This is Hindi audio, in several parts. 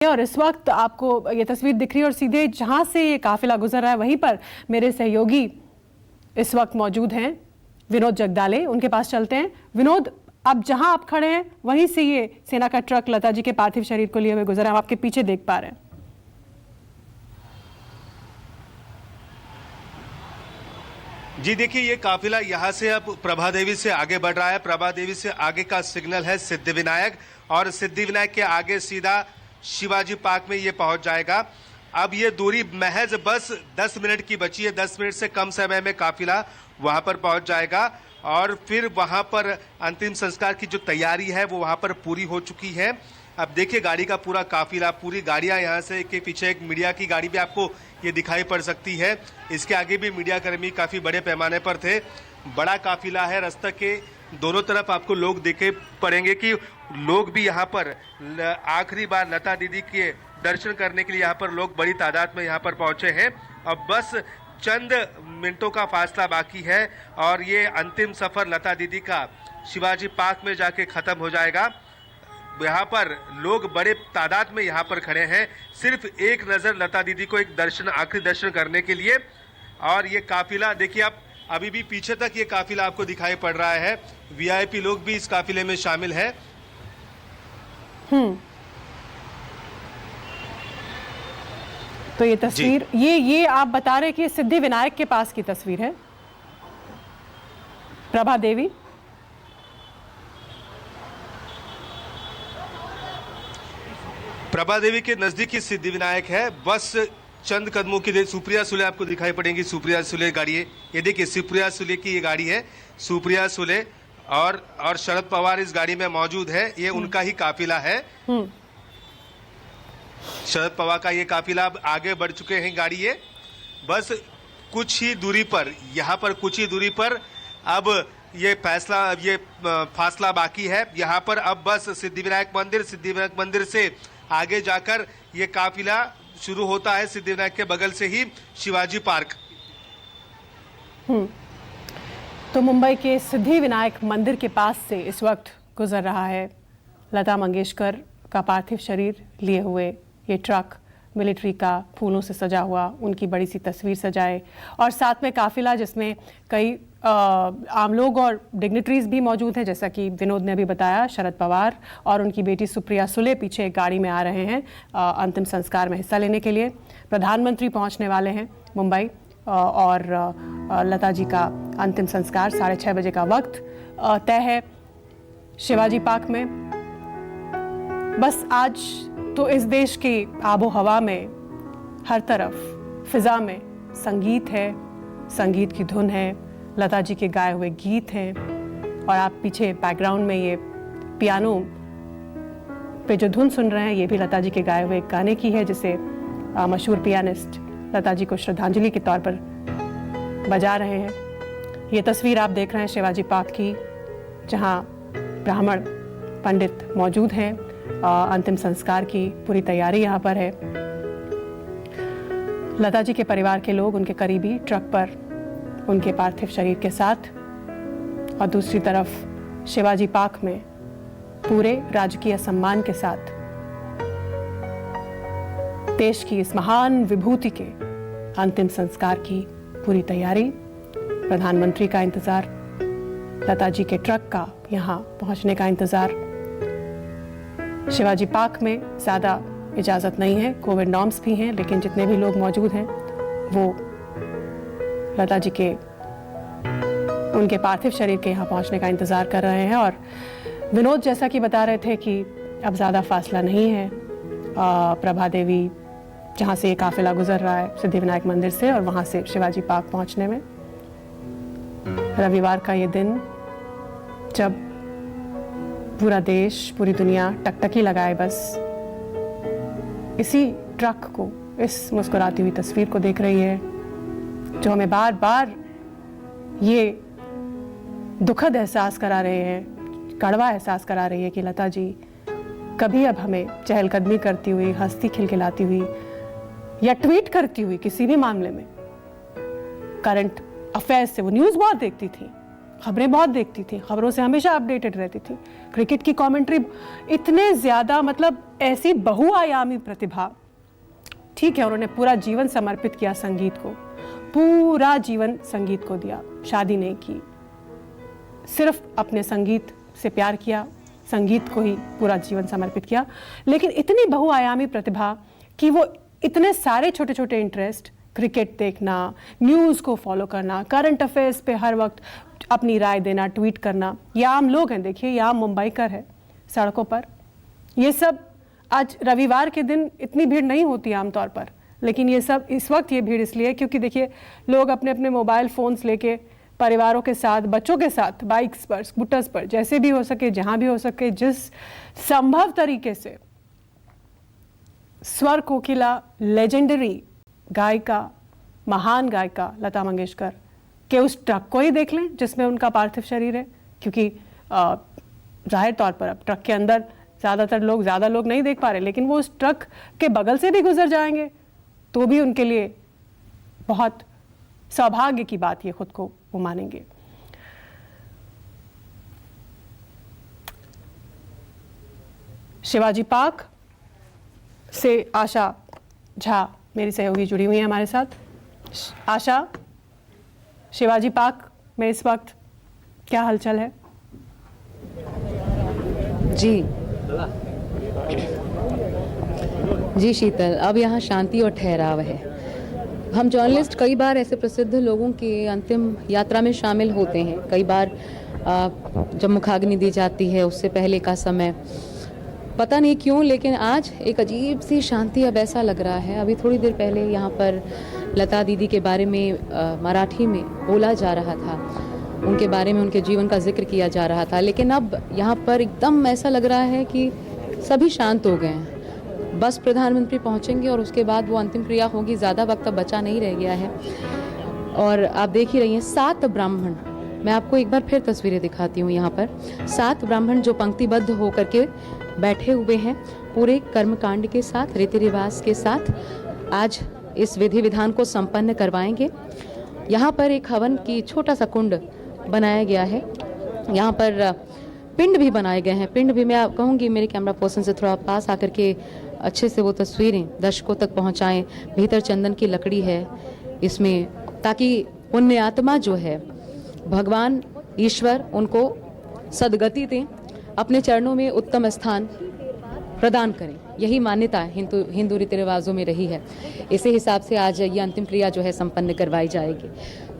और इस वक्त आपको ये तस्वीर दिख रही है और सीधे जहां से ये काफिला गुजर रहा है वहीं पर मेरे सहयोगी इस वक्त मौजूद हैं, विनोद जगदाले। उनके पास चलते हैं। विनोद, अब जहां आप खड़े हैं वहीं से ये सेना का ट्रक लता जी के पार्थिव शरीर को लिए हुए गुजरा, हम आपके पीछे देख पा रहे हैं। जी देखिए, ये काफिला यहाँ से अब प्रभा देवी से आगे बढ़ रहा है। प्रभा देवी से आगे का सिग्नल है सिद्धिविनायक, और सिद्धिविनायक के आगे सीधा शिवाजी पार्क में ये पहुंच जाएगा। अब ये दूरी महज बस 10 मिनट की बची है। 10 मिनट से कम समय में काफिला वहां पर पहुंच जाएगा और फिर वहां पर अंतिम संस्कार की जो तैयारी है वो वहां पर पूरी हो चुकी है। अब देखिए, गाड़ी का पूरा काफिला, पूरी गाड़ियां यहाँ से के पीछे एक मीडिया की गाड़ी भी आपको ये दिखाई पड़ सकती है। इसके आगे भी मीडिया कर्मी काफी बड़े पैमाने पर थे। बड़ा काफिला है। रास्ते के दोनों तरफ आपको लोग दिखे पड़ेंगे कि लोग भी यहाँ पर आखिरी बार लता दीदी के दर्शन करने के लिए यहाँ पर लोग बड़ी तादाद में यहाँ पर पहुंचे हैं। अब बस चंद मिनटों का फासला बाकी है और ये अंतिम सफर लता दीदी का शिवाजी पार्क में जाके खत्म हो जाएगा। यहाँ पर लोग बड़े तादाद में यहाँ पर खड़े हैं, सिर्फ एक नज़र लता दीदी को एक दर्शन, आखिरी दर्शन करने के लिए। और ये काफिला देखिए, आप अभी भी पीछे तक ये काफिला आपको दिखाई पड़ रहा है। वीआईपी लोग भी इस काफिले में शामिल हैं। तो ये तस्वीर, ये आप बता रहे कि ये सिद्धिविनायक के पास की तस्वीर है। प्रभा देवी, प्रभा देवी के नजदीक ही सिद्धिविनायक है। बस चंद कदमों की सुप्रिया सुले आपको दिखाई पड़ेंगी। सुप्रिया सुले गाड़ी है, ये देखिए सुप्रिया सुले की ये गाड़ी है। सुप्रिया सुले और शरद पवार इस गाड़ी में मौजूद है। ये उनका ही काफिला है। शरद पवार का ये काफिला अब आगे बढ़ चुके हैं गाड़ी। ये बस कुछ ही दूरी पर, यहाँ पर कुछ ही दूरी पर अब ये फासला बाकी है। यहाँ पर अब बस सिद्धिविनायक मंदिर से आगे जाकर ये काफिला शुरू होता है। सिद्धिविनायक के बगल से ही शिवाजी पार्क। तो मुंबई के सिद्धिविनायक मंदिर के पास से इस वक्त गुजर रहा है लता मंगेशकर का पार्थिव शरीर लिए हुए ये ट्रक, मिलिट्री का फूलों से सजा हुआ, उनकी बड़ी सी तस्वीर सजाए और साथ में काफिला जिसमें कई आम लोग और डिग्निटरीज भी मौजूद हैं, जैसा कि विनोद ने अभी बताया। शरद पवार और उनकी बेटी सुप्रिया सुले पीछे एक गाड़ी में आ रहे हैं अंतिम संस्कार में हिस्सा लेने के लिए। प्रधानमंत्री पहुंचने वाले हैं मुंबई और लता जी का अंतिम संस्कार 6:30 बजे का वक्त तय है शिवाजी पार्क में। बस आज तो इस देश की आबो हवा में हर तरफ फिजा में संगीत है, संगीत की धुन है, लता जी के गाए हुए गीत हैं और आप पीछे बैकग्राउंड में ये पियानो पे जो धुन सुन रहे हैं ये भी लता जी के गाए हुए गाने की है, जिसे मशहूर पियानिस्ट लता जी को श्रद्धांजलि के तौर पर बजा रहे हैं। ये तस्वीर आप देख रहे हैं शिवाजी पार्क की, जहां ब्राह्मण पंडित मौजूद हैं। अंतिम संस्कार की पूरी तैयारी यहाँ पर है। लता जी के परिवार के लोग, उनके करीबी ट्रक पर उनके पार्थिव शरीर के साथ, और दूसरी तरफ शिवाजी पार्क में पूरे राजकीय सम्मान के साथ देश की इस महान विभूति के अंतिम संस्कार की पूरी तैयारी। प्रधानमंत्री का इंतजार, लता जी के ट्रक का यहाँ पहुँचने का इंतजार। शिवाजी पार्क में ज़्यादा इजाज़त नहीं है, कोविड नॉर्म्स भी हैं, लेकिन जितने भी लोग मौजूद हैं वो लता जी के उनके पार्थिव शरीर के यहाँ पहुँचने का इंतज़ार कर रहे हैं। और विनोद जैसा कि बता रहे थे कि अब ज़्यादा फासला नहीं है प्रभा देवी जहाँ से ये काफिला गुजर रहा है सिद्धिविनायक मंदिर से और वहाँ से शिवाजी पार्क पहुँचने में। रविवार का ये दिन जब पूरा देश, पूरी दुनिया टकटकी लगाए बस इसी ट्रक को, इस मुस्कुराती हुई तस्वीर को देख रही है, जो हमें बार बार ये दुखद एहसास करा रहे हैं, कड़वा एहसास करा रही है कि लता जी कभी अब हमें चहलकदमी करती हुई, हंसती खिलखिलाती हुई या ट्वीट करती हुई किसी भी मामले में, करंट अफेयर्स से वो न्यूज़ बहुत देखती थी, खबरें बहुत देखती थी, खबरों से हमेशा अपडेटेड रहती थी। क्रिकेट की कमेंट्री इतने ज़्यादा, मतलब ऐसी बहुआयामी प्रतिभा। ठीक है, उन्होंने पूरा जीवन समर्पित किया संगीत को, पूरा जीवन संगीत को दिया, शादी नहीं की, सिर्फ अपने संगीत से प्यार किया, संगीत को ही पूरा जीवन समर्पित किया। लेकिन इतनी बहुआयामी प्रतिभा कि वो इतने सारे छोटे छोटे इंटरेस्ट, क्रिकेट देखना, न्यूज़ को फॉलो करना, करंट अफेयर्स पे हर वक्त अपनी राय देना, ट्वीट करना, ये आम लोग हैं। देखिए, ये आम मुंबईकर है सड़कों पर। ये सब आज रविवार के दिन इतनी भीड़ नहीं होती आमतौर पर, लेकिन ये सब इस वक्त ये भीड़ इसलिए क्योंकि देखिए लोग अपने अपने मोबाइल फ़ोन्स लेके परिवारों के साथ, बच्चों के साथ, बाइक्स पर, स्कूटर्स पर, जैसे भी हो सके, जहाँ भी हो सके, जिस संभव तरीके से स्वर कोकिला, लेजेंडरी गायिका, महान गायिका लता मंगेशकर के उस ट्रक को ही देख लें जिसमें उनका पार्थिव शरीर है। क्योंकि जाहिर तौर पर अब ट्रक के अंदर ज़्यादा लोग नहीं देख पा रहे, लेकिन वो उस ट्रक के बगल से भी गुजर जाएंगे तो भी उनके लिए बहुत सौभाग्य की बात ये खुद को वो मानेंगे। शिवाजी पार्क से आशा झा मेरी सहयोगी जुड़ी हुई है हमारे साथ। आशा, शिवाजी पार्क में इस वक्त क्या हलचल है? जी शीतल, अब यहाँ शांति और ठहराव है। हम जर्नलिस्ट कई बार ऐसे प्रसिद्ध लोगों की अंतिम यात्रा में शामिल होते हैं। कई बार जब मुखाग्नि दी जाती है उससे पहले का समय, पता नहीं क्यों, लेकिन आज एक अजीब सी शांति अब ऐसा लग रहा है। अभी थोड़ी देर पहले यहाँ पर लता दीदी के बारे में मराठी में बोला जा रहा था, उनके बारे में, उनके जीवन का जिक्र किया जा रहा था, लेकिन अब यहाँ पर एकदम ऐसा लग रहा है कि सभी शांत हो गए हैं। बस प्रधानमंत्री पहुँचेंगे और उसके बाद वो अंतिम क्रिया होगी। ज़्यादा वक्त अब बचा नहीं रह गया है। और आप देख ही रही हैं 7 ब्राह्मण, मैं आपको एक बार फिर तस्वीरें दिखाती हूँ। यहाँ पर 7 ब्राह्मण जो पंक्तिबद्ध होकर के बैठे हुए हैं, पूरे कर्मकांड के साथ, रीति रिवाज के साथ आज इस विधि विधान को संपन्न करवाएंगे। यहाँ पर एक हवन की छोटा सा कुंड बनाया गया है। यहाँ पर पिंड भी बनाए गए हैं। पिंड भी मैं आप कहूँगी मेरे कैमरा पर्सन से थोड़ा पास आकर के अच्छे से वो तस्वीरें दर्शकों तक पहुँचाएं। भीतर चंदन की लकड़ी है इसमें, ताकि पुण्य आत्मा जो है, भगवान ईश्वर उनको सदगति दें, अपने चरणों में उत्तम स्थान प्रदान करें। यही मान्यता हिंदू रीति रिवाजों में रही है। इसी हिसाब से आज ये अंतिम क्रिया जो है संपन्न करवाई जाएगी।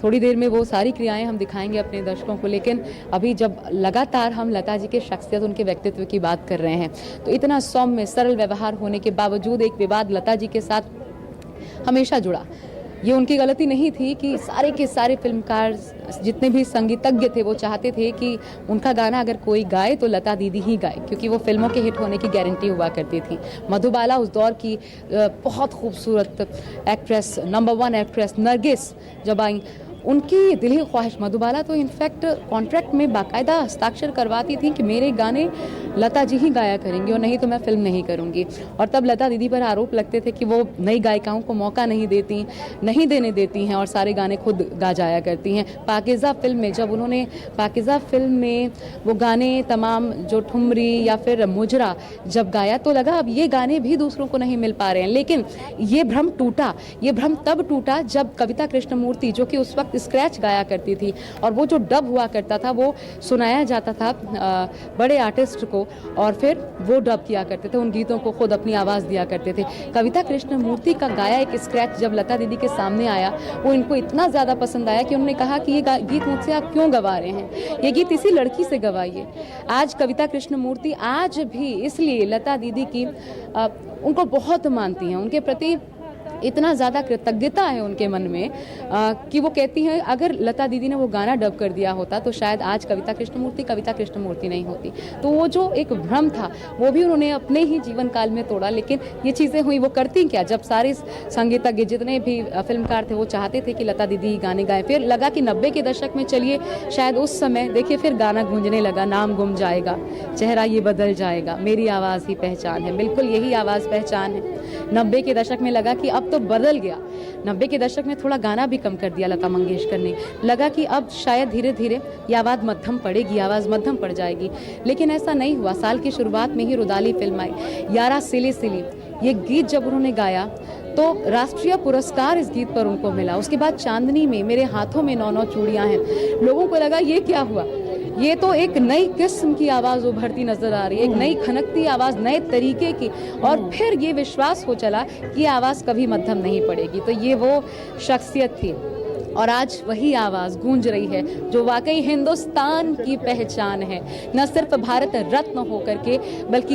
थोड़ी देर में वो सारी क्रियाएं हम दिखाएंगे अपने दर्शकों को, लेकिन अभी जब लगातार हम लता जी के शख्सियत, उनके व्यक्तित्व की बात कर रहे हैं, तो इतना सौम्य सरल व्यवहार होने के बावजूद एक विवाद लता जी के साथ हमेशा जुड़ा। ये उनकी गलती नहीं थी कि सारे के सारे फिल्मकार, जितने भी संगीतज्ञ थे, वो चाहते थे कि उनका गाना अगर कोई गाए तो लता दीदी ही गाए, क्योंकि वो फिल्मों के हिट होने की गारंटी हुआ करती थी। मधुबाला उस दौर की बहुत खूबसूरत एक्ट्रेस, नंबर 1 एक्ट्रेस नरगिस जब आई, उनकी दिली ख्वाहिश, मधुबाला तो इनफैक्ट कॉन्ट्रैक्ट में बाकायदा हस्ताक्षर करवाती थी कि मेरे गाने लता जी ही गाया करेंगी और नहीं तो मैं फिल्म नहीं करूंगी। और तब लता दीदी पर आरोप लगते थे कि वो नई गायिकाओं को मौका नहीं देने देती हैं और सारे गाने खुद गा जाया करती हैं। पाकीज़ा फिल्म में, जब उन्होंने पाकीज़ा फिल्म में वो गाने तमाम, जो ठुमरी या फिर मुजरा जब गाया, तो लगा अब ये गाने भी दूसरों को नहीं मिल पा रहे हैं। लेकिन ये भ्रम टूटा। ये भ्रम तब टूटा जब कविता कृष्णमूर्ति, जो कि उस वक्त स्क्रैच गाया करती थी, और वो जो डब हुआ करता था वो सुनाया जाता था बड़े आर्टिस्ट को, और फिर वो डब किया करते थे, उन गीतों को खुद अपनी आवाज़ दिया करते थे। कविता कृष्णमूर्ति का गाया एक स्क्रैच जब लता दीदी के सामने आया, वो इनको इतना ज़्यादा पसंद आया कि उन्होंने कहा कि ये गीत मुझसे आप क्यों गवा रहे हैं, ये गीत इसी लड़की से गवाइए। आज कविता कृष्णमूर्ति आज भी इसलिए लता दीदी की उनको बहुत मानती हैं, उनके प्रति इतना ज़्यादा कृतज्ञता है उनके मन में कि वो कहती हैं अगर लता दीदी ने वो गाना डब कर दिया होता तो शायद आज कविता कृष्णमूर्ति नहीं होती। तो वो जो एक भ्रम था वो भी उन्होंने अपने ही जीवन काल में तोड़ा। लेकिन ये चीज़ें हुई, वो करती क्या, जब सारे संगीतज्ञ, जितने भी फिल्मकार थे, वो चाहते थे कि लता दीदी ही गाने गाएं। फिर लगा कि 90 के दशक में, चलिए शायद उस समय देखिए फिर गाना गूंजने लगा, नाम गुम जाएगा, चेहरा ये बदल जाएगा, मेरी आवाज़ ही पहचान है। बिल्कुल यही आवाज़ पहचान है। 90 के दशक में लगा कि अब तो बदल गया। 90 के दशक में थोड़ा गाना भी कम कर दिया लता मंगेशकर ने, लगा कि अब शायद धीरे धीरे ये आवाज़ मध्यम पड़ेगी, आवाज़ मध्यम पड़ जाएगी, लेकिन ऐसा नहीं हुआ। साल की शुरुआत में ही रुदाली फिल्म आई, यारा सिली सिली, ये गीत जब उन्होंने गाया तो राष्ट्रीय पुरस्कार इस गीत पर उनको मिला। उसके बाद चांदनी में, मेरे हाथों में 9 चूड़ियां हैं, लोगों को लगा ये क्या हुआ, ये तो एक नई किस्म की आवाज़ उभरती नजर आ रही है, एक नई खनकती आवाज़, नए तरीके की, और फिर ये विश्वास हो चला कि ये आवाज़ कभी मध्यम नहीं पड़ेगी। तो ये वो शख्सियत थी, और आज वही आवाज़ गूंज रही है जो वाकई हिंदुस्तान की पहचान है, न सिर्फ भारत रत्न होकर के, बल्कि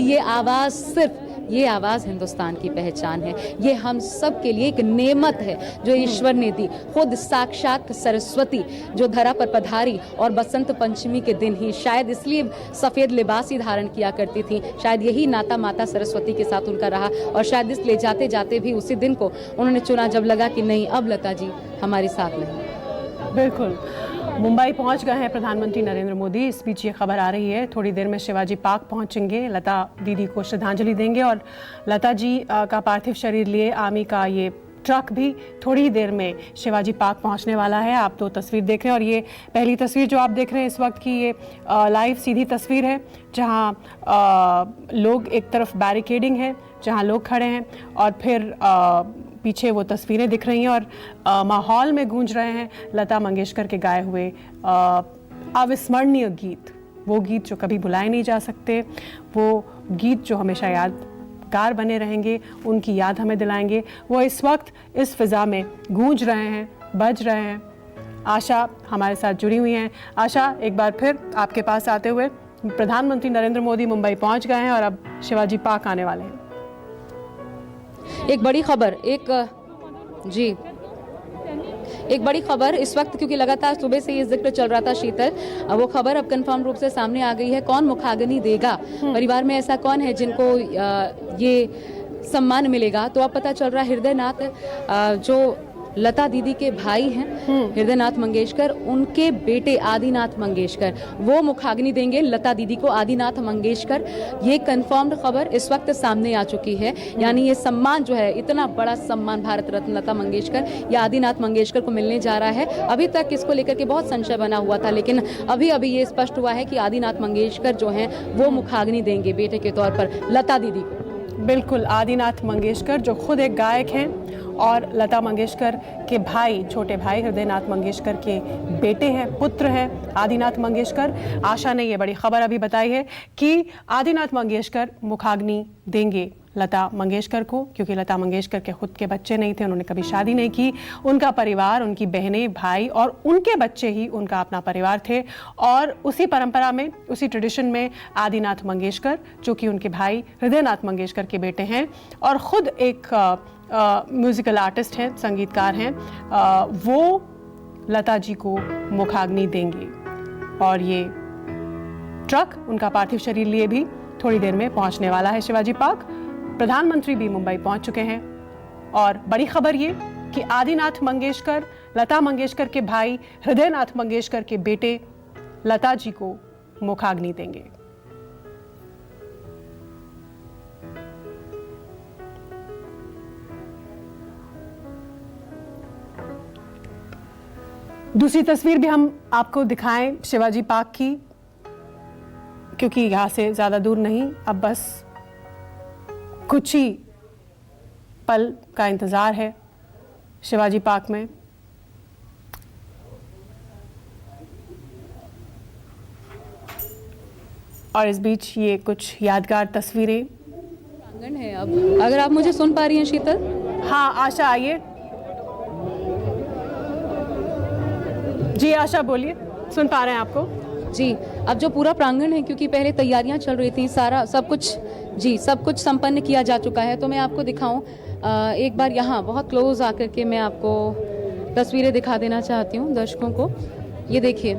ये आवाज़ हिंदुस्तान की पहचान है। ये हम सब के लिए एक नेमत है जो ईश्वर ने दी, खुद साक्षात सरस्वती जो धरा पर पधारी, और बसंत पंचमी के दिन ही शायद इसलिए सफ़ेद लिबास ही धारण किया करती थी, शायद यही नाता माता सरस्वती के साथ उनका रहा, और शायद इसलिए जाते जाते भी उसी दिन को उन्होंने चुना जब लगा कि नहीं, अब लता जी हमारे साथ नहीं। बिल्कुल। मुंबई पहुंच गए हैं प्रधानमंत्री नरेंद्र मोदी। इस बीच ये खबर आ रही है थोड़ी देर में शिवाजी पार्क पहुंचेंगे, लता दीदी को श्रद्धांजलि देंगे, और लता जी का पार्थिव शरीर लिए आर्मी का ये ट्रक भी थोड़ी ही देर में शिवाजी पार्क पहुंचने वाला है। आप तो तस्वीर देख रहे हैं, और ये पहली तस्वीर जो आप देख रहे हैं इस वक्त की, ये लाइव सीधी तस्वीर है जहां लोग, एक तरफ बैरिकेडिंग है जहां लोग खड़े हैं, और फिर पीछे वो तस्वीरें दिख रही हैं, और माहौल में गूंज रहे हैं लता मंगेशकर के गाए हुए अविस्मरणीय गीत, वो गीत जो कभी भुलाए नहीं जा सकते, वो गीत जो हमेशा यादगार बने रहेंगे, उनकी याद हमें दिलाएंगे। वो इस वक्त इस फिज़ा में गूंज रहे हैं, बज रहे हैं। आशा हमारे साथ जुड़ी हुई हैं। आशा, एक बार फिर आपके पास आते हुए, प्रधानमंत्री नरेंद्र मोदी मुंबई पहुंच गए हैं और अब शिवाजी पार्क आने वाले हैं। एक बड़ी खबर, एक बड़ी खबर इस वक्त, क्योंकि लगातार सुबह से ये जिक्र चल रहा था शीतल, वो खबर अब कंफर्म रूप से सामने आ गई है। कौन मुखाग्नि देगा, परिवार में ऐसा कौन है जिनको ये सम्मान मिलेगा, तो अब पता चल रहा है हृदयनाथ जो लता दीदी के भाई हैं, हृदयनाथ मंगेशकर, उनके बेटे आदिनाथ मंगेशकर, वो मुखाग्नि देंगे लता दीदी को। आदिनाथ मंगेशकर, ये कंफर्म्ड खबर इस वक्त सामने आ चुकी है। यानी ये सम्मान जो है, इतना बड़ा सम्मान भारत रत्न लता मंगेशकर या आदिनाथ मंगेशकर को मिलने जा रहा है। अभी तक इसको लेकर के बहुत संशय बना हुआ था, लेकिन अभी ये स्पष्ट हुआ है कि आदिनाथ मंगेशकर जो हैं वो मुखाग्नि देंगे बेटे के तौर पर लता दीदी को। बिल्कुल, आदिनाथ मंगेशकर जो खुद एक गायक हैं और लता मंगेशकर के भाई, छोटे भाई हृदयनाथ मंगेशकर के बेटे हैं, पुत्र हैं आदिनाथ मंगेशकर। आशा ने ये बड़ी खबर अभी बताई है कि आदिनाथ मंगेशकर मुखाग्नि देंगे लता मंगेशकर को, क्योंकि लता मंगेशकर के खुद के बच्चे नहीं थे, उन्होंने कभी शादी नहीं की। उनका परिवार, उनकी बहनें, भाई और उनके बच्चे ही उनका अपना परिवार थे, और उसी परंपरा में, उसी ट्रेडिशन में आदिनाथ मंगेशकर, जो कि उनके भाई हृदयनाथ मंगेशकर के बेटे हैं और ख़ुद एक म्यूज़िकल आर्टिस्ट हैं, संगीतकार हैं, वो लता जी को मुखाग्नि देंगे। और ये ट्रक उनका पार्थिव शरीर लिए भी थोड़ी देर में पहुंचने वाला है शिवाजी पार्क। प्रधानमंत्री भी मुंबई पहुंच चुके हैं, और बड़ी खबर ये कि आदिनाथ मंगेशकर, लता मंगेशकर के भाई हृदयनाथ मंगेशकर के बेटे लता जी को मुखाग्नि देंगे। दूसरी तस्वीर भी हम आपको दिखाएं शिवाजी पार्क की, क्योंकि यहाँ से ज़्यादा दूर नहीं, अब बस कुछ ही पल का इंतज़ार है शिवाजी पार्क में। और इस बीच ये कुछ यादगार तस्वीरें। प्रांगण है अब, अगर आप मुझे सुन पा रही हैं शीतल। हाँ आशा, आइए। जी आशा, बोलिए, सुन पा रहे हैं आपको। जी, अब जो पूरा प्रांगण है, क्योंकि पहले तैयारियां चल रही थी, सब कुछ संपन्न किया जा चुका है। तो मैं आपको दिखाऊं एक बार यहाँ बहुत क्लोज आकर के मैं आपको तस्वीरें दिखा देना चाहती हूँ दर्शकों को। ये देखिए,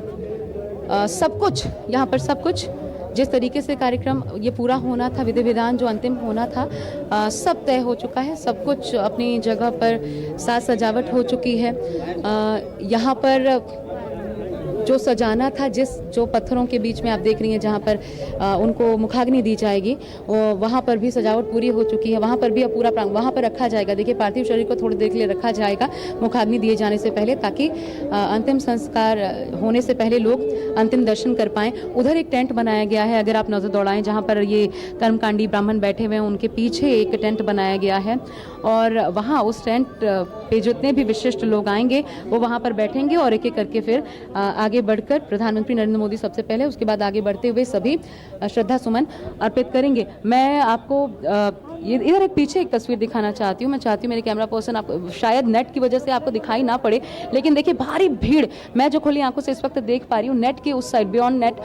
सब कुछ यहाँ पर, सब कुछ जिस तरीके से कार्यक्रम ये पूरा होना था, विधि विधान जो अंतिम होना था, सब तय हो चुका है। सब कुछ अपनी जगह पर साज सजावट हो चुकी है। यहाँ पर जो सजाना था, जो पत्थरों के बीच में आप देख रही हैं जहाँ पर उनको मुखाग्नि दी जाएगी, वहाँ पर भी सजावट पूरी हो चुकी है। वहाँ पर भी अब पूरा प्रांगण वहाँ पर रखा जाएगा। देखिए, पार्थिव शरीर को थोड़ी देर के लिए रखा जाएगा मुखाग्नि दिए जाने से पहले, ताकि अंतिम संस्कार होने से पहले लोग अंतिम दर्शन कर पाएं। उधर एक टेंट बनाया गया है, अगर आप नजर दौड़ाएं, जहाँ पर ये कर्मकांडी ब्राह्मण बैठे हुए हैं, उनके पीछे एक टेंट बनाया गया है और वहाँ उस टेंट पे जितने भी विशिष्ट लोग आएंगे वो वहाँ पर बैठेंगे और एक एक करके फिर आगे बढ़कर प्रधानमंत्री नरेंद्र मोदी सबसे पहले, उसके बाद आगे बढ़ते हुए सभी श्रद्धा सुमन अर्पित करेंगे। मैं आपको ये इधर एक पीछे एक तस्वीर दिखाना चाहती हूँ। मैं चाहती हूँ मेरे कैमरा पर्सन, आपको शायद नेट की वजह से आपको दिखाई ना पड़े, लेकिन देखिए भारी भीड़ मैं जो खुली आंखों से इस वक्त देख पा रही हूँ, नेट के उस साइड बियॉन्ड नेट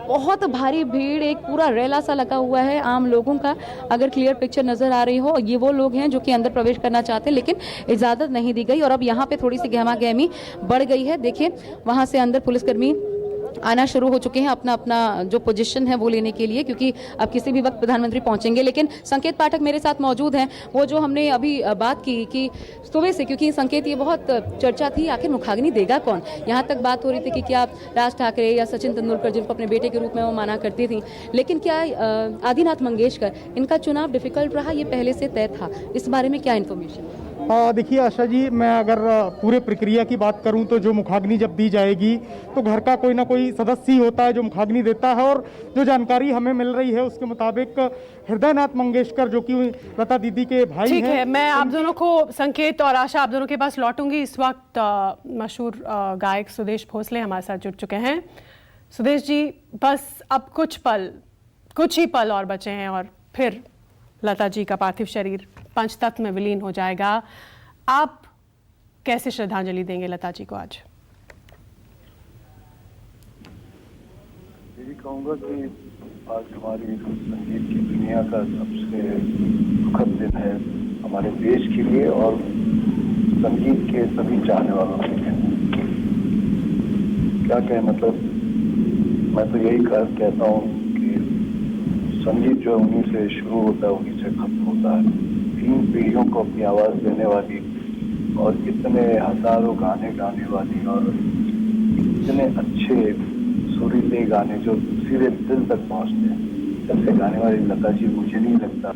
बहुत भारी भीड़, एक पूरा रेला सा लगा हुआ है आम लोगों का। अगर क्लियर पिक्चर नजर आ रही हो, ये वो लोग हैं जो कि अंदर प्रवेश करना चाहते हैं लेकिन इजाजत नहीं दी गई और अब यहाँ पे थोड़ी सी गहमा गहमी बढ़ गई है। देखिए वहाँ से अंदर पुलिसकर्मी आना शुरू हो चुके हैं अपना अपना जो पोजीशन है वो लेने के लिए, क्योंकि अब किसी भी वक्त प्रधानमंत्री पहुंचेंगे। लेकिन संकेत पाठक मेरे साथ मौजूद हैं, वो जो हमने अभी बात की कि सुबह से, क्योंकि संकेत ये बहुत चर्चा थी आखिर मुखाग्नि देगा कौन, यहाँ तक बात हो रही थी कि क्या राज ठाकरे या सचिन तेंदुलकर, जिनको अपने बेटे के रूप में वो माना करती थी, लेकिन क्या आदिनाथ मंगेशकर, इनका चुनाव डिफिकल्ट रहा, ये पहले से तय था, इस बारे में क्या इन्फॉर्मेशन? देखिए आशा जी, मैं अगर पूरे प्रक्रिया की बात करूं तो जो मुखाग्नि जब दी जाएगी तो घर का कोई ना कोई सदस्य ही होता है जो मुखाग्नि देता है, और जो जानकारी हमें मिल रही है उसके मुताबिक हृदयनाथ मंगेशकर जो कि लता दीदी के भाई हैं। ठीक है, मैं आप दोनों को, संकेत और आशा, आप दोनों के पास लौटूंगी। इस वक्त मशहूर गायक सुदेश भोसले हमारे साथ जुड़ चुके हैं। सुदेश जी, बस अब कुछ ही पल और बचे हैं और फिर लता जी का पार्थिव शरीर पंचतत्व में विलीन हो जाएगा। आप कैसे श्रद्धांजलि देंगे लता जी को आज? यही कहूँगा कि आज हमारी संगीत की दुनिया का सबसे दुखद दिन है हमारे देश के लिए और संगीत के सभी चाहने वालों के लिए। क्या कहें, मतलब मैं तो यही कहता हूँ कि संगीत जो उन्हीं से शुरू होता है उन्हीं से खत्म होता है। 3 पीढ़ियों को अपनी आवाज देने वाली और इतने हजारों गाने गाने वाली और इतने अच्छे सुरीले गाने जो सीधे दिल तक पहुंचते हैं, ऐसे गाने वाली लता जी मुझे नहीं लगता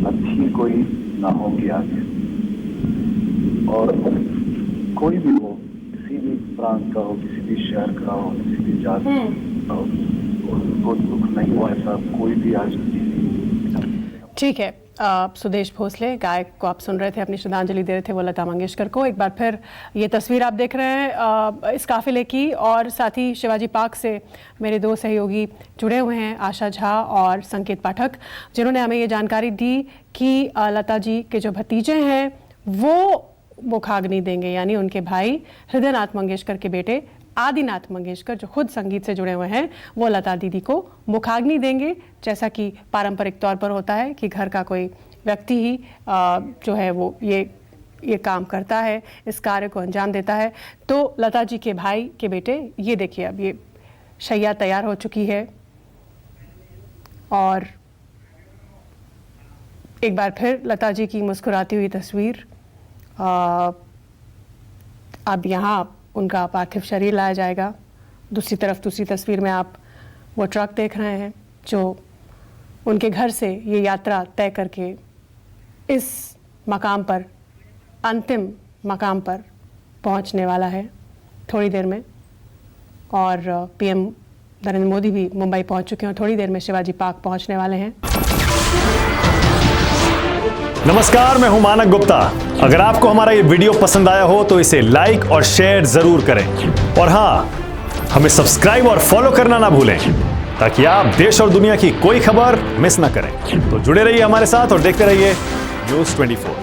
अच्छी कोई ना होगी आगे। और कोई भी हो, किसी भी प्रांत का हो, किसी भी शहर का हो, किसी भी जाति का हो, उनको दुख नहीं हुआ ऐसा कोई भी आज नहीं। ठीक है, सुदेश भोसले गायक को आप सुन रहे थे, अपनी श्रद्धांजलि दे रहे थे वो लता मंगेशकर को। एक बार फिर ये तस्वीर आप देख रहे हैं इस काफिले की, और साथ ही शिवाजी पार्क से मेरे 2 सहयोगी जुड़े हुए हैं, आशा झा और संकेत पाठक, जिन्होंने हमें ये जानकारी दी कि लता जी के जो भतीजे हैं वो मुखाग्नि देंगे, यानी उनके भाई हृदयनाथ मंगेशकर के बेटे आदिनाथ मंगेशकर जो खुद संगीत से जुड़े हुए हैं वो लता दीदी को मुखाग्नि देंगे, जैसा कि पारंपरिक तौर पर होता है कि घर का कोई व्यक्ति ही जो है वो ये काम करता है, इस कार्य को अंजाम देता है। तो लता जी के भाई के बेटे, ये देखिए अब ये शैया तैयार हो चुकी है और एक बार फिर लता जी की मुस्कुराती हुई तस्वीर। अब यहाँ उनका पार्थिव शरीर लाया जाएगा। दूसरी तरफ दूसरी तस्वीर में आप वो ट्रक देख रहे हैं जो उनके घर से ये यात्रा तय करके इस मकाम पर, अंतिम मकाम पर पहुंचने वाला है थोड़ी देर में। और पीएम नरेंद्र मोदी भी मुंबई पहुंच चुके हैं और थोड़ी देर में शिवाजी पार्क पहुंचने वाले हैं। नमस्कार, मैं हूं मानक गुप्ता। अगर आपको हमारा ये वीडियो पसंद आया हो तो इसे लाइक और शेयर जरूर करें, और हां, हमें सब्सक्राइब और फॉलो करना ना भूलें ताकि आप देश और दुनिया की कोई खबर मिस ना करें। तो जुड़े रहिए हमारे साथ और देखते रहिए न्यूज़ 24।